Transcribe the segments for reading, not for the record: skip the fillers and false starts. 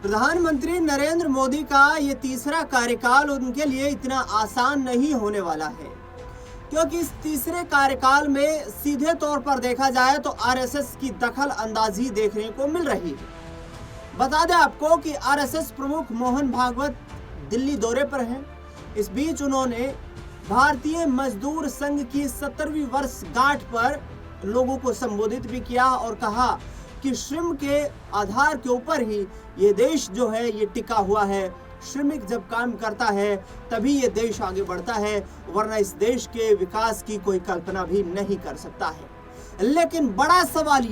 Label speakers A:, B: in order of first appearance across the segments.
A: प्रधानमंत्री नरेंद्र मोदी का ये तीसरा कार्यकाल उनके लिए इतना आसान नहीं होने वाला है, क्योंकि इस तीसरे कार्यकाल में सीधे तौर पर देखा जाए तो आरएसएस की दखल अंदाजी देखने को मिल रही है। बता दें आपको कि आरएसएस प्रमुख मोहन भागवत दिल्ली दौरे पर हैं। इस बीच उन्होंने भारतीय मजदूर संघ की 70वीं वर्षगांठ पर लोगों को संबोधित भी किया और कहा कि श्रम के आधार के ऊपर ही ये देश जो है ये टिका हुआ है। श्रमिक जब काम करता है तभी ये देश आगे बढ़ता है, वरना इस देश के विकास की कोई कल्पना भी नहीं कर सकता है। लेकिन बड़ा सवाल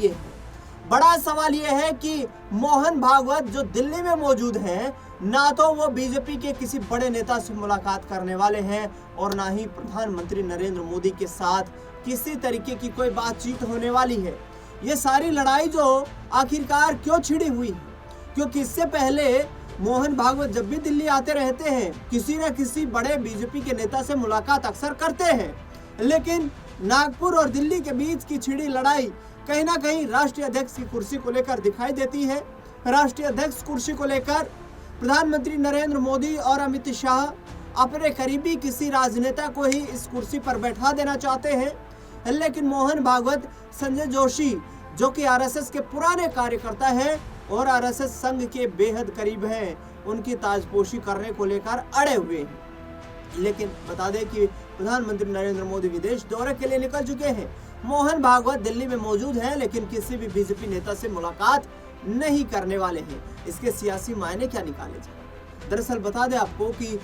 A: ये है कि मोहन भागवत जो दिल्ली में मौजूद हैं, ना तो वो बीजेपी के किसी बड़े नेता से मुलाकात करने वाले हैं और ना ही प्रधानमंत्री नरेंद्र मोदी के साथ किसी तरीके की कोई बातचीत होने वाली है। ये सारी लड़ाई जो आखिरकार क्यों छिड़ी हुई है, क्योंकि इससे पहले मोहन भागवत जब भी दिल्ली आते रहते हैं किसी न किसी बड़े बीजेपी के नेता से मुलाकात अक्सर करते हैं, लेकिन नागपुर और दिल्ली के बीच की छिड़ी लड़ाई कहीं ना कहीं राष्ट्रीय अध्यक्ष की कुर्सी को लेकर दिखाई देती है। राष्ट्रीय अध्यक्ष कुर्सी को लेकर प्रधानमंत्री नरेंद्र मोदी और अमित शाह अपने करीबी किसी राजनेता को ही इस कुर्सी पर बैठा देना चाहते हैं, लेकिन मोहन भागवत संजय जोशी जो कि आरएसएस के पुराने कार्यकर्ता हैं और आरएसएस संघ के बेहद करीब हैं, उनकी ताजपोशी करने को लेकर अड़े हुए हैं। लेकिन बता दें कि प्रधानमंत्री नरेंद्र मोदी विदेश दौरे के लिए निकल चुके हैं। मोहन भागवत दिल्ली में मौजूद हैं, लेकिन किसी भी बीजेपी नेता से मुलाकात नहीं करने वाले हैं। इसके सियासी मायने क्या निकाले जाए? दरअसल बता दें आपको कि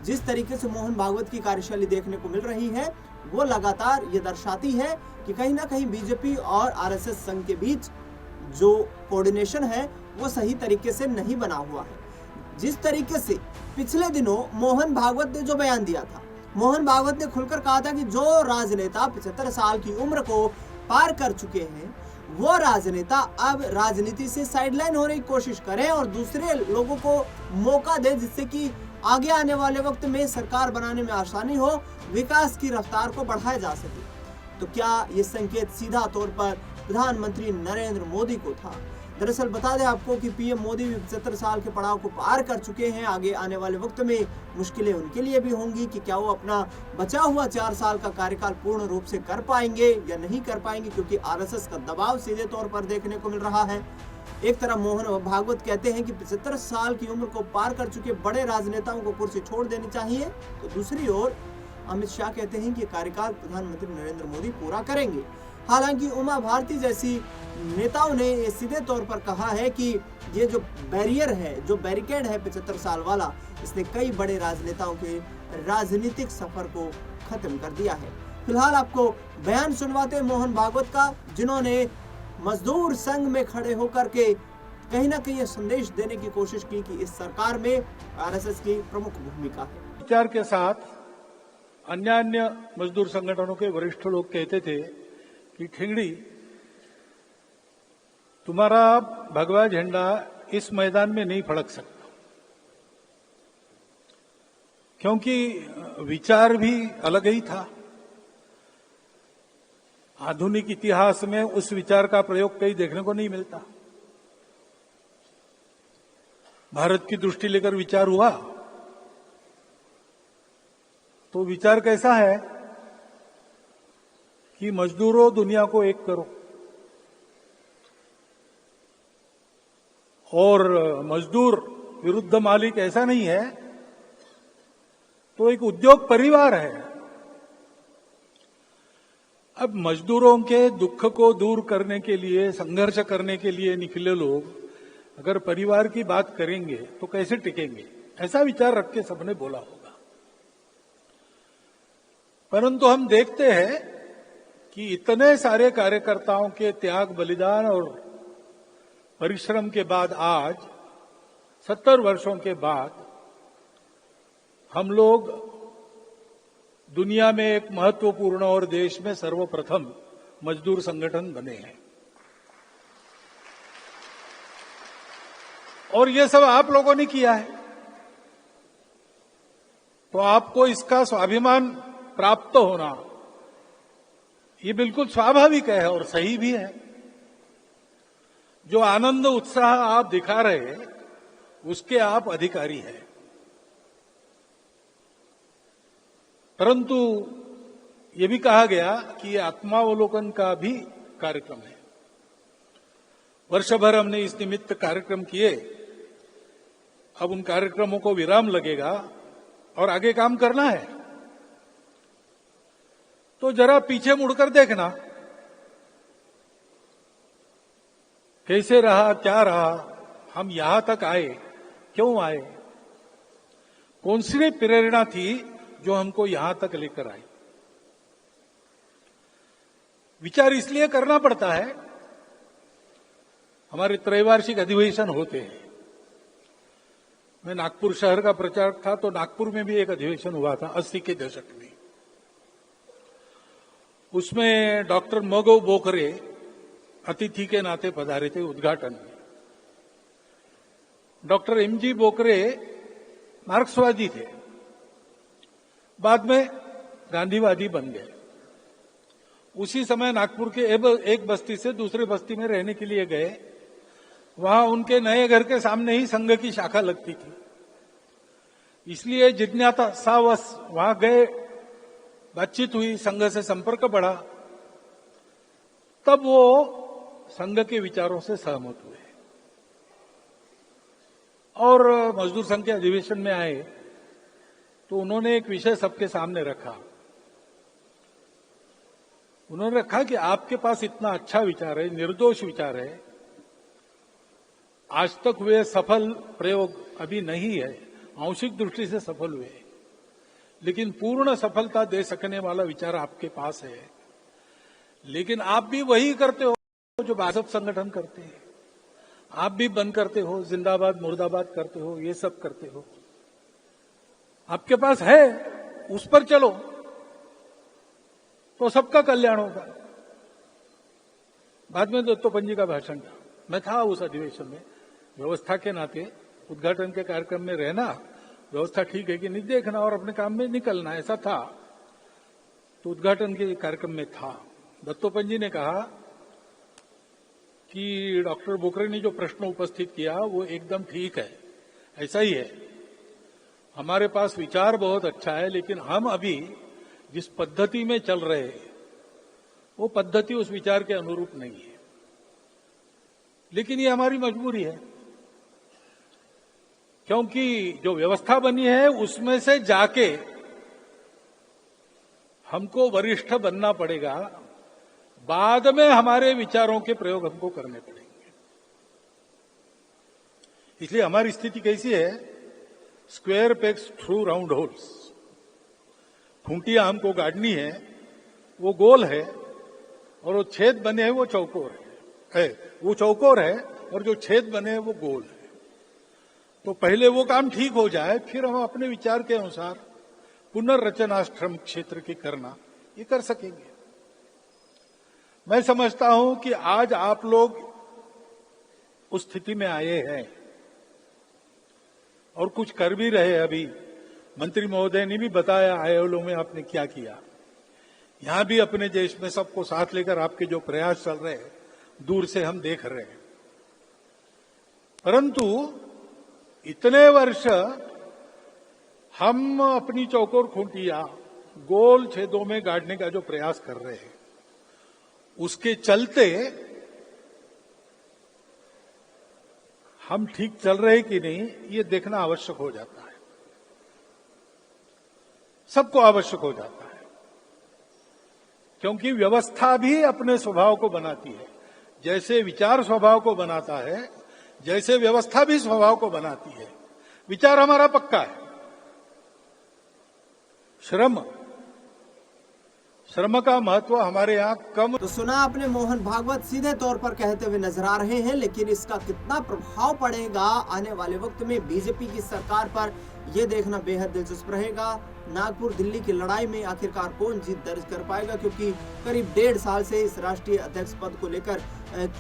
A: जिस तरीके से मोहन भागवत की कार्यशैली देखने को मिल रही है, वो लगातार ये दर्शाती है कि कहीं ना कहीं बीजेपी और आरएसएस संघ के बीच जो कोऑर्डिनेशन है वो सही तरीके से नहीं बना हुआ है। जिस तरीके से पिछले दिनों मोहन भागवत ने जो बयान दिया था, मोहन भागवत ने खुलकर कहा था कि जो राजनेता 75 साल की उम्र को पार कर चुके हैं, वो राजनेता अब राजनीति से साइडलाइन होने की कोशिश करें और दूसरे लोगों को मौका दे, जिससे कि आगे आने वाले वक्त में सरकार बनाने में आसानी हो, विकास की रफ्तार को बढ़ाया जा सके। तो क्या ये संकेत सीधा तौर पर प्रधानमंत्री नरेंद्र मोदी को था? दरअसल बता दें आपको कि पीएम मोदी भी 75 साल के पड़ाव को पार कर चुके हैं। आगे आने वाले वक्त में मुश्किलें उनके लिए भी होंगी कि क्या वो अपना बचा हुआ 4 साल का कार्यकाल पूर्ण रूप से कर पाएंगे या नहीं कर पाएंगे, क्योंकि आरएसएस का दबाव सीधे तौर पर देखने को मिल रहा है। एक तरफ मोहन भागवत कहते हैं कि 75 साल की उम्र को पार कर चुके बड़े राजनेताओं को कुर्सी छोड़ देनी चाहिए, तो दूसरी ओर अमित शाह कहते हैं कि कार्यकाल प्रधानमंत्री नरेंद्र मोदी पूरा करेंगे। हालांकि उमा भारती जैसी नेताओं ने ये सीधे तौर पर कहा है कि ये जो बैरियर है, जो बैरिकेड है 75 साल वाला, इसने कई बड़े राजनेताओं के राजनीतिक सफर को खत्म कर दिया है। फिलहाल आपको बयान सुनवाते हैं मोहन भागवत का, जिन्होंने मजदूर संघ में खड़े होकर के कहीं ना कहीं संदेश देने की कोशिश की कि इस सरकार में आरएसएस की प्रमुख भूमिका है।
B: विचार के साथ अन्य मजदूर संगठनों के वरिष्ठ लोग कहते थे कि ठिंगड़ी, तुम्हारा भगवा झंडा इस मैदान में नहीं फड़क सकता, क्योंकि विचार भी अलग ही था। आधुनिक इतिहास में उस विचार का प्रयोग कहीं देखने को नहीं मिलता। भारत की दृष्टि लेकर विचार हुआ तो विचार कैसा है कि मजदूरों, दुनिया को एक करो, और मजदूर विरुद्ध मालिक ऐसा नहीं है, तो एक उद्योग परिवार है। अब मजदूरों के दुख को दूर करने के लिए, संघर्ष करने के लिए निकले लोग अगर परिवार की बात करेंगे तो कैसे टिकेंगे? ऐसा विचार रख के सबने बोला होगा। परंतु हम देखते हैं कि इतने सारे कार्यकर्ताओं के त्याग, बलिदान और परिश्रम के बाद आज 70 वर्षों के बाद हम लोग दुनिया में एक महत्वपूर्ण और देश में सर्वप्रथम मजदूर संगठन बने हैं। और ये सब आप लोगों ने किया है, तो आपको इसका स्वाभिमान प्राप्त होना ये बिल्कुल स्वाभाविक है और सही भी है। जो आनंद उत्साह आप दिखा रहे हैं उसके आप अधिकारी हैं। परंतु ये भी कहा गया कि ये आत्मावलोकन का भी कार्यक्रम है। वर्ष भर हमने इस निमित्त कार्यक्रम किए, अब उन कार्यक्रमों को विराम लगेगा और आगे काम करना है। तो जरा पीछे मुड़कर देखना, कैसे रहा, क्या रहा, हम यहां तक आए, क्यों आए, कौन सी प्रेरणा थी जो हमको यहां तक लेकर आई। विचार इसलिए करना पड़ता है, हमारे त्रैवार्षिक अधिवेशन होते हैं। मैं नागपुर शहर का प्रचारक था, तो नागपुर में भी एक अधिवेशन हुआ था 80 के दशक में। उसमें डॉक्टर मगो बोकरे अतिथि के नाते पधारे थे उद्घाटन में। डॉक्टर एमजी बोकरे मार्क्सवादी थे, बाद में गांधीवादी बन गए। उसी समय नागपुर के एक बस्ती से दूसरे बस्ती में रहने के लिए गए। वहां उनके नए घर के सामने ही संघ की शाखा लगती थी, इसलिए जिज्ञासावश वहां गए, बातचीत हुई, संघ से संपर्क बढ़ा, तब वो संघ के विचारों से सहमत हुए और मजदूर संघ के अधिवेशन में आए। तो उन्होंने एक विषय सबके सामने रखा। उन्होंने रखा कि आपके पास इतना अच्छा विचार है, निर्दोष विचार है, आज तक हुए सफल प्रयोग अभी नहीं है, आंशिक दृष्टि से सफल हुए, लेकिन पूर्ण सफलता दे सकने वाला विचार आपके पास है। लेकिन आप भी वही करते हो जो भाजपा संगठन करते हैं, आप भी बंद करते हो, जिंदाबाद मुर्दाबाद करते हो, ये सब करते हो। आपके पास है, उस पर चलो तो सबका कल्याण होगा। बाद में दत्तोपंत जी का भाषण था, मैं था उस अधिवेशन में। व्यवस्था के नाते उद्घाटन के कार्यक्रम में रहना, व्यवस्था ठीक है कि नहीं देखना और अपने काम में निकलना, ऐसा था। तो उद्घाटन के कार्यक्रम में था। दत्तोपंत जी ने कहा कि डॉक्टर बोकरे ने जो प्रश्न उपस्थित किया वो एकदम ठीक है, ऐसा ही है। हमारे पास विचार बहुत अच्छा है, लेकिन हम अभी जिस पद्धति में चल रहे हैं वो पद्धति उस विचार के अनुरूप नहीं है, लेकिन ये हमारी मजबूरी है, क्योंकि जो व्यवस्था बनी है उसमें से जाके हमको वरिष्ठ बनना पड़ेगा, बाद में हमारे विचारों के प्रयोग हमको करने पड़ेंगे। इसलिए हमारी स्थिति कैसी है, square pegs through round holes. खूंटियां हमको गाड़नी है, वो गोल है, और वो छेद बने हैं वो चौकोर है, वो चौकोर है, और जो छेद बने हैं वो गोल है। तो पहले वो काम ठीक हो जाए, फिर हम अपने विचार के अनुसार पुनर्रचनाश्रम क्षेत्र की करना ये कर सकेंगे। मैं समझता हूं कि आज आप लोग उस स्थिति में आए हैं और कुछ कर भी रहे। अभी मंत्री महोदय ने भी बताया आयोलो में आपने क्या किया। यहां भी अपने देश में सबको साथ लेकर आपके जो प्रयास चल रहे हैं दूर से हम देख रहे हैं। परंतु इतने वर्ष हम अपनी चौकोर खूंटियां गोल छेदों में गाड़ने का जो प्रयास कर रहे हैं, उसके चलते हम ठीक चल रहे कि नहीं ये देखना आवश्यक हो जाता है, सबको आवश्यक हो जाता है। क्योंकि व्यवस्था भी अपने स्वभाव को बनाती है, जैसे विचार स्वभाव को बनाता है, जैसे व्यवस्था भी स्वभाव को बनाती है। विचार हमारा पक्का है, श्रम का महत्व हमारे यहाँ कम।
A: तो सुना आपने, मोहन भागवत सीधे तौर पर कहते हुए नजर आ रहे हैं, लेकिन इसका कितना प्रभाव पड़ेगा आने वाले वक्त में बीजेपी की सरकार पर, यह देखना बेहद दिलचस्प रहेगा। नागपुर दिल्ली की लड़ाई में आखिरकार कौन जीत दर्ज कर पाएगा, क्योंकि करीब 1.5 साल से इस राष्ट्रीय अध्यक्ष पद को लेकर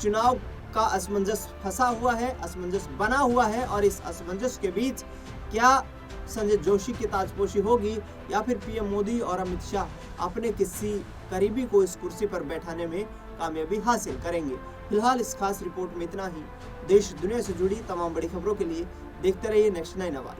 A: चुनाव का असमंजस फंसा हुआ है, असमंजस बना हुआ है, और इस असमंजस के बीच क्या संजय जोशी की ताजपोशी होगी या फिर पीएम मोदी और अमित शाह अपने किसी करीबी को इस कुर्सी पर बैठाने में कामयाबी हासिल करेंगे। फिलहाल इस खास रिपोर्ट में इतना ही। देश दुनिया से जुड़ी तमाम बड़ी खबरों के लिए देखते रहिए नेक्स्ट 9 आवाज।